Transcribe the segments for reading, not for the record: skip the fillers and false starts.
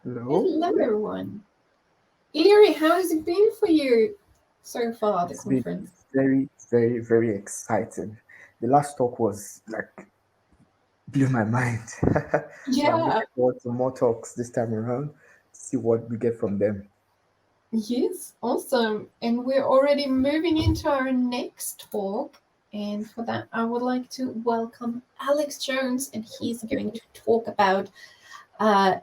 Hello. Hello, everyone. Leary, how has it been for you so far, the It's been conference? very, very, very exciting. The last talk was like blew my mind. So I'm Yeah, looking forward to more talks this time around to see what we get from them. yes, awesome. And we're already moving into our next talk. And for that, I would like to welcome Alex Jones, and he's going to talk about uh,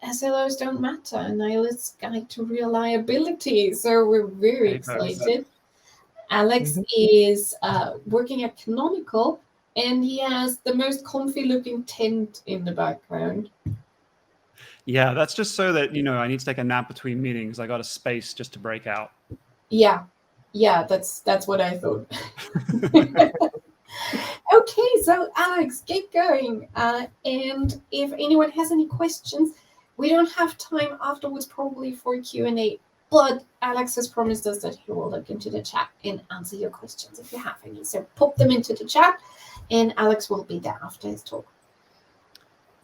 SLOs don't matter, a nihilist's guide to reliability. So we're very Hey, folks. excited. Alex Mhm. is working at Canonical, and he has the most comfy looking tent in the background. Yeah, that's just so that, I need to take a nap between meetings. I got a space just to break out. Yeah, that's what I thought. Okay, so Alex, get going. And if anyone has any questions, we don't have time afterwards probably for Q&A, but Alex has promised us that he will look into the chat and answer your questions if you have any. So pop them into the chat, and Alex will be there after his talk.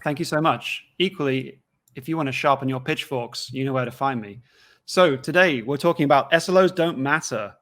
Thank you so much. Equally, if you want to sharpen your pitchforks, you know where to find me. So today we're talking about SLOs don't matter,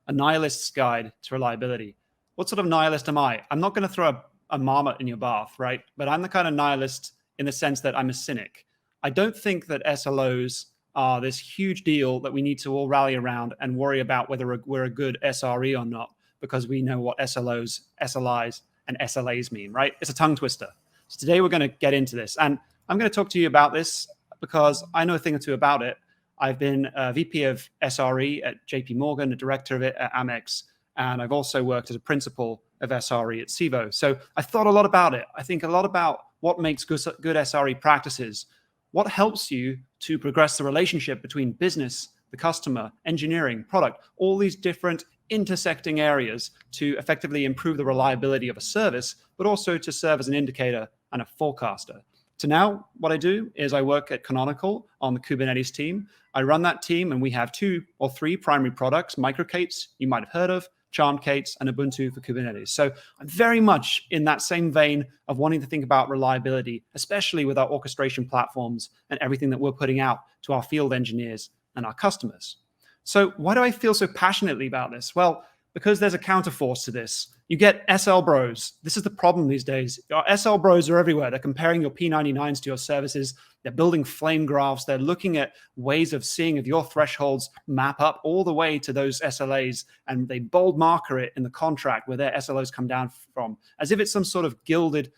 a nihilist's guide to reliability. What sort of nihilist am I? I'm not going to throw a marmot in your bath, right? But I'm the kind of nihilist in the sense that I'm a cynic. I don't think that SLOs are this huge deal that we need to all rally around and worry about whether we're a good SRE or not, because we know what SLOs, SLIs, and SLAs mean, right? It's a tongue twister. So today we're going to get into this, and I'm going to talk to you about this because I know a thing or two about it. I've been a VP of SRE at JP Morgan, a director of it at Amex, and I've also worked as a principal of SRE at Civo. So I thought a lot about it. I think a lot about what makes good SRE practices, what helps you to progress the relationship between business, the customer, engineering, product, all these different intersecting areas to effectively improve the reliability of a service, but also to serve as an indicator and a forecaster. So now what I do is I work at Canonical on the Kubernetes team. I run that team, and we have 2 or 3 primary products, MicroK8s, you might have heard of, Charm K8s, and Ubuntu for Kubernetes. So I'm very much in that same vein of wanting to think about reliability, especially with our orchestration platforms and everything that we're putting out to our field engineers and our customers. So why do I feel so passionately about this? Well, because there's a counterforce to this. You get SL bros. This is the problem these days. Our SL bros are everywhere. They're comparing your P99s to your services. They're building flame graphs. They're looking at ways of seeing if your thresholds map up all the way to those SLAs, and they bold marker it in the contract where their SLOs come down from, as if it's some sort of gilded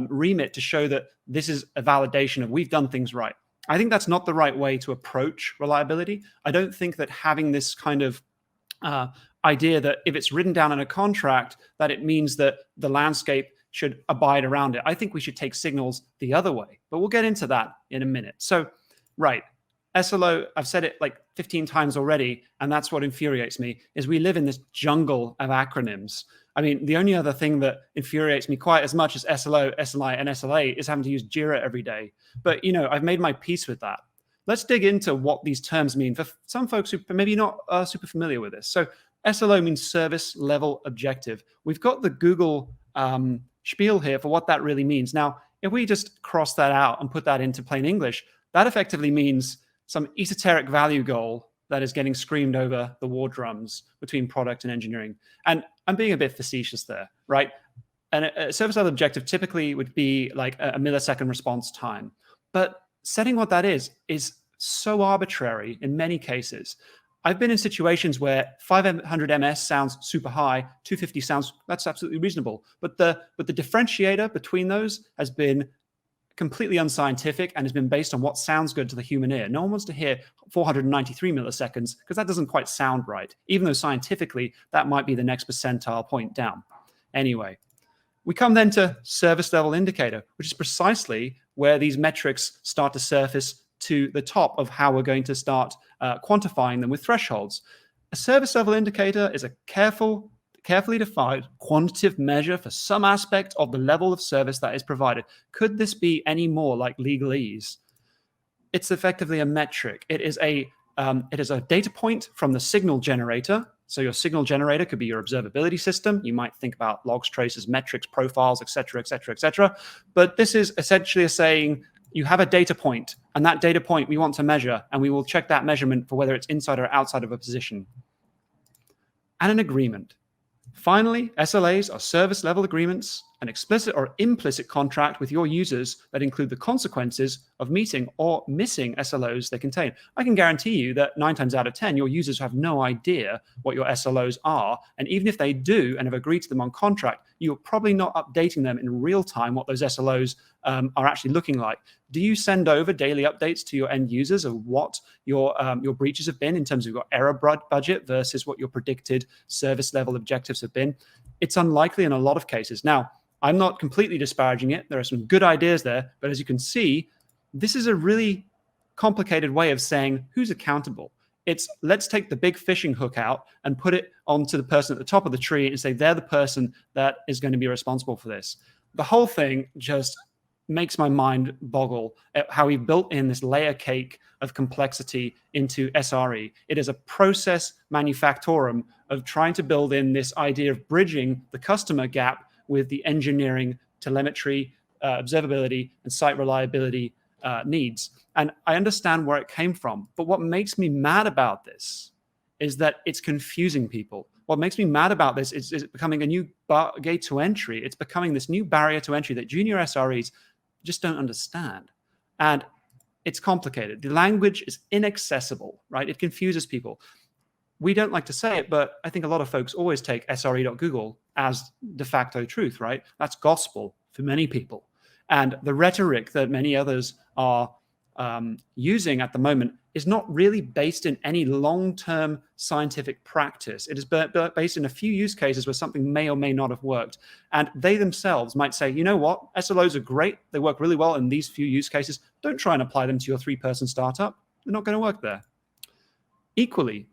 remit to show that this is a validation of we've done things right. I think that's not the right way to approach reliability. I don't think that having this kind of idea that if it's written down in a contract, that it means that the landscape should abide around it. I think we should take signals the other way, but we'll get into that in a minute. So, right, SLO, I've said it like 15 times already, and that's what infuriates me, is we live in this jungle of acronyms. I mean, the only other thing that infuriates me quite as much as SLO, SLI, and SLA is having to use Jira every day. But, I've made my peace with that. Let's dig into what these terms mean for some folks who maybe not are super familiar with this. So SLO means service level objective. We've got the Google spiel here for what that really means. Now, if we just cross that out and put that into plain English, that effectively means some esoteric value goal that is getting screamed over the war drums between product and engineering. And I'm being a bit facetious there, right? And a service level objective typically would be like a millisecond response time. But setting what that is so arbitrary in many cases. I've been in situations where 500 ms sounds super high, 250 that's absolutely reasonable. But the differentiator between those has been completely unscientific and has been based on what sounds good to the human ear. No one wants to hear 493 milliseconds because that doesn't quite sound right, even though scientifically that might be the next percentile point down. Anyway, we come then to service level indicator, which is precisely where these metrics start to surface to the top of how we're going to start quantifying them with thresholds. A service level indicator is a carefully defined quantitative measure for some aspect of the level of service that is provided. Could this be any more like legalese? It's effectively a metric. It is a data point from the signal generator. So your signal generator could be your observability system. You might think about logs, traces, metrics, profiles, et cetera, et cetera, et cetera. But this is essentially saying you have a data point And that data point we want to measure, and we will check that measurement for whether it's inside or outside of a position. And an agreement. Finally, SLAs are service level agreements, an explicit or implicit contract with your users that include the consequences of meeting or missing SLOs they contain. I can guarantee you that 9 times out of 10, your users have no idea what your SLOs are. And even if they do and have agreed to them on contract, you're probably not updating them in real time what those SLOs are actually looking like. Do you send over daily updates to your end users of what your breaches have been in terms of your error budget versus what your predicted service level objectives have been? It's unlikely in a lot of cases. Now, I'm not completely disparaging it. There are some good ideas there, but as you can see, this is a really complicated way of saying who's accountable. It's let's take the big fishing hook out and put it onto the person at the top of the tree and say they're the person that is going to be responsible for this. The whole thing just makes my mind boggle at how we built in this layer cake of complexity into SRE. It is a process manufactorum of trying to build in this idea of bridging the customer gap with the engineering, telemetry, observability, and site reliability needs. And I understand where it came from. But what makes me mad about this is that it's confusing people. What makes me mad about this is it becoming a new gate to entry. It's becoming this new barrier to entry that junior SREs just don't understand. And it's complicated. The language is inaccessible, right? It confuses people. We don't like to say it, but I think a lot of folks always take sre.google as de facto truth, right? That's gospel for many people. And the rhetoric that many others are using at the moment is not really based in any long-term scientific practice. It is based in a few use cases where something may or may not have worked. And they themselves might say, you know what, SLOs are great. They work really well in these few use cases. Don't try and apply them to your 3-person startup. They're not going to work there. Equally,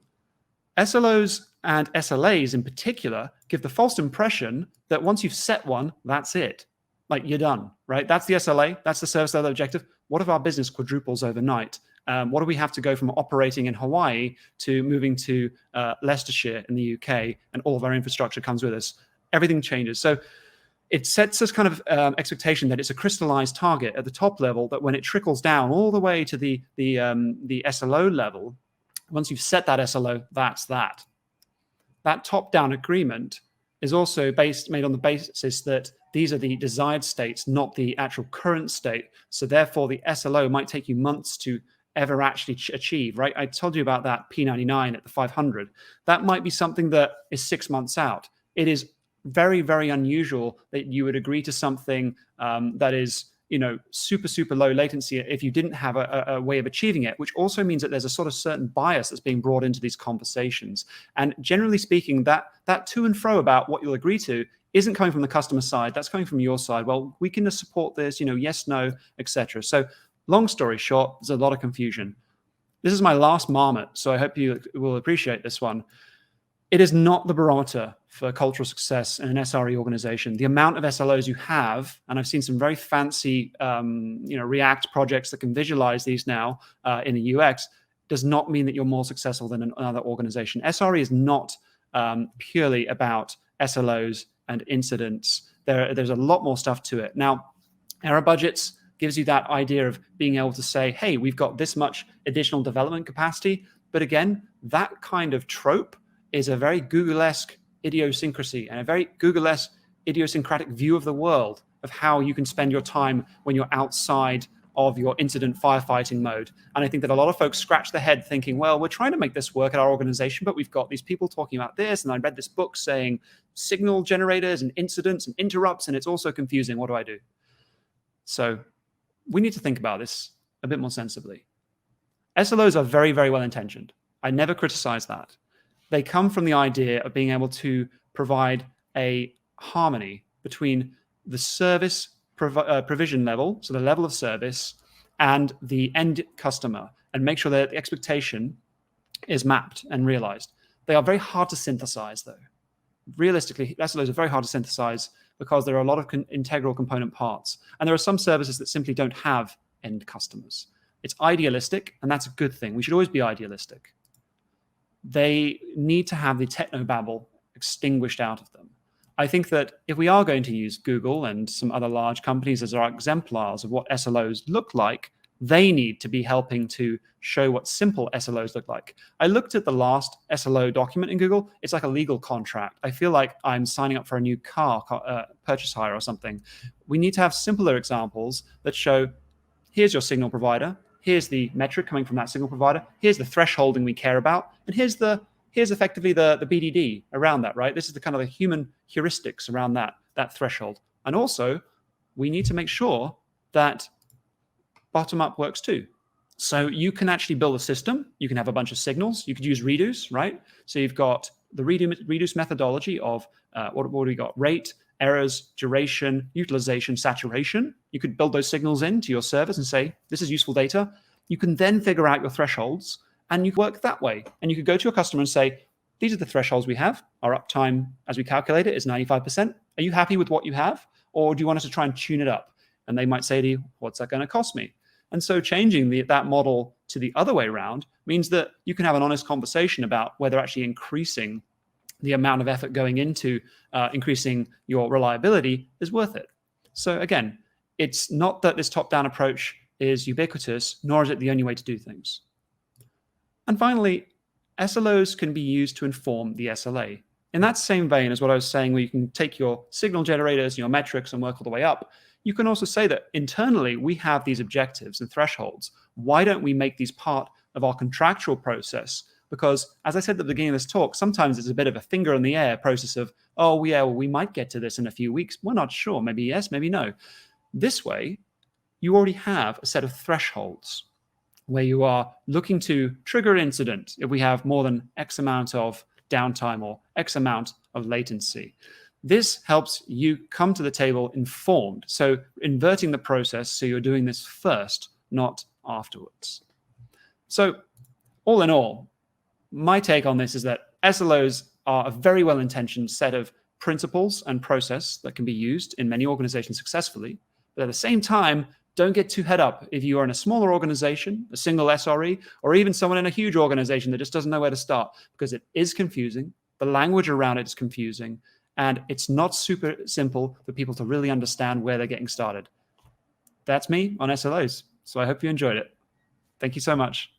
SLOs and SLAs in particular give the false impression that once you've set one, that's it. Like you're done, right? That's the SLA. That's the service level objective. What if our business quadruples overnight? What do we have to go from operating in Hawaii to moving to Leicestershire in the UK, and all of our infrastructure comes with us? Everything changes. So it sets this kind of expectation that it's a crystallized target at the top level, that when it trickles down all the way to the SLO level, once you've set that SLO, that's that. That top-down agreement is also made on the basis that these are the desired states, not the actual current state. So therefore, the SLO might take you months to ever actually achieve, right? I told you about that P99 at the 500. That might be something that is 6 months out. It is very, very unusual that you would agree to something that is, super, super low latency if you didn't have a way of achieving it, which also means that there's a sort of certain bias that's being brought into these conversations. And generally speaking, that to and fro about what you'll agree to isn't coming from the customer side. That's coming from your side. Well, we can support this, yes, no, etc. So long story short, there's a lot of confusion. This is my last marmot, so I hope you will appreciate this one. It is not the barometer for cultural success in an SRE organization. The amount of SLOs you have, and I've seen some very fancy, React projects that can visualize these now in the UX, does not mean that you're more successful than another organization. SRE is not purely about SLOs and incidents. There's a lot more stuff to it. Now, error budgets gives you that idea of being able to say, hey, we've got this much additional development capacity. But again, that kind of trope is a very Google-esque idiosyncrasy and a very Google-esque idiosyncratic view of the world of how you can spend your time when you're outside of your incident firefighting mode. And I think that a lot of folks scratch their head thinking, well, we're trying to make this work at our organization, but we've got these people talking about this. And I read this book saying signal generators and incidents and interrupts, and it's also confusing. What do I do? So we need to think about this a bit more sensibly. SLOs are very, very well intentioned. I never criticize that. They come from the idea of being able to provide a harmony between the service provision level, so the level of service, and the end customer, and make sure that the expectation is mapped and realized. They are very hard to synthesize, though. Realistically, SLOs are very hard to synthesize because there are a lot of integral component parts. And there are some services that simply don't have end customers. It's idealistic, and that's a good thing. We should always be idealistic. They need to have the technobabble extinguished out of them. I think that if we are going to use Google and some other large companies as our exemplars of what SLOs look like, They need to be helping to show what simple SLOs look like. I looked at the last SLO document in Google. It's like a legal contract. I feel like I'm signing up for a new car purchase hire or something. We need to have simpler examples that show, here's your signal provider, here's the metric coming from that signal provider, here's the thresholding we care about, and here's effectively the BDD around that, right? This is the kind of the human heuristics around that threshold. And also, we need to make sure that bottom-up works too. So you can actually build a system. You can have a bunch of signals. You could use reduce, right? So you've got the reduce methodology of what do we got? Rate, errors, duration, utilization, saturation. You could build those signals into your service and say, this is useful data. You can then figure out your thresholds, and you work that way. And you could go to your customer and say, these are the thresholds we have. Our uptime, as we calculate it, is 95%. Are you happy with what you have? Or do you want us to try and tune it up? And they might say to you, what's that going to cost me? And so changing that model to the other way around means that you can have an honest conversation about whether actually increasing the amount of effort going into increasing your reliability is worth it. So again, it's not that this top-down approach is ubiquitous, nor is it the only way to do things. And finally, SLOs can be used to inform the SLA. In that same vein as what I was saying, where you can take your signal generators and your metrics and work all the way up, you can also say that internally we have these objectives and thresholds. Why don't we make these part of our contractual process? Because as I said at the beginning of this talk, sometimes it's a bit of a finger in the air process of, oh yeah, well, we might get to this in a few weeks. We're not sure, maybe yes, maybe no. This way, you already have a set of thresholds where you are looking to trigger an incident if we have more than X amount of downtime or X amount of latency. This helps you come to the table informed. So inverting the process so you're doing this first, not afterwards. So all in all, my take on this is that SLOs are a very well-intentioned set of principles and process that can be used in many organizations successfully. But at the same time, don't get too head up if you are in a smaller organization, a single SRE, or even someone in a huge organization that just doesn't know where to start, because it is confusing. The language around it is confusing. And it's not super simple for people to really understand where they're getting started. That's me on SLOs. So I hope you enjoyed it. Thank you so much.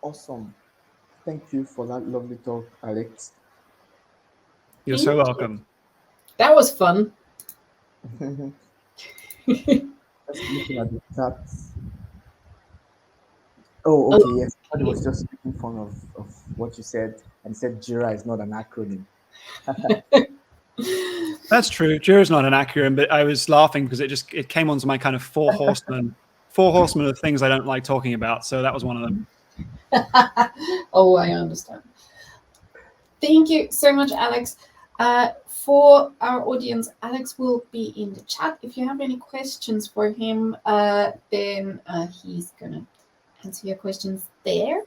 Awesome. Thank you for that lovely talk, Alex. You're so welcome. That was fun. Let's look at the chats. Oh, okay, yes. I was just making fun of what you said, and said Jira is not an acronym. That's true. Jira is not an acronym, but I was laughing because it came onto my kind of four horsemen of things I don't like talking about. So that was one of them. Oh, I understand. Thank you so much, Alex. For our audience, Alex will be in the chat. If you have any questions for him, then he's gonna answer your questions there.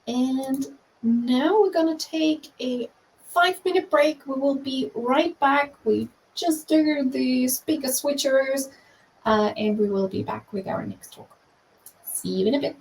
And now we're gonna take a 5-minute break. We will be right back. We just do the speaker switcheroos, and we will be back with our next talk. See you in a bit.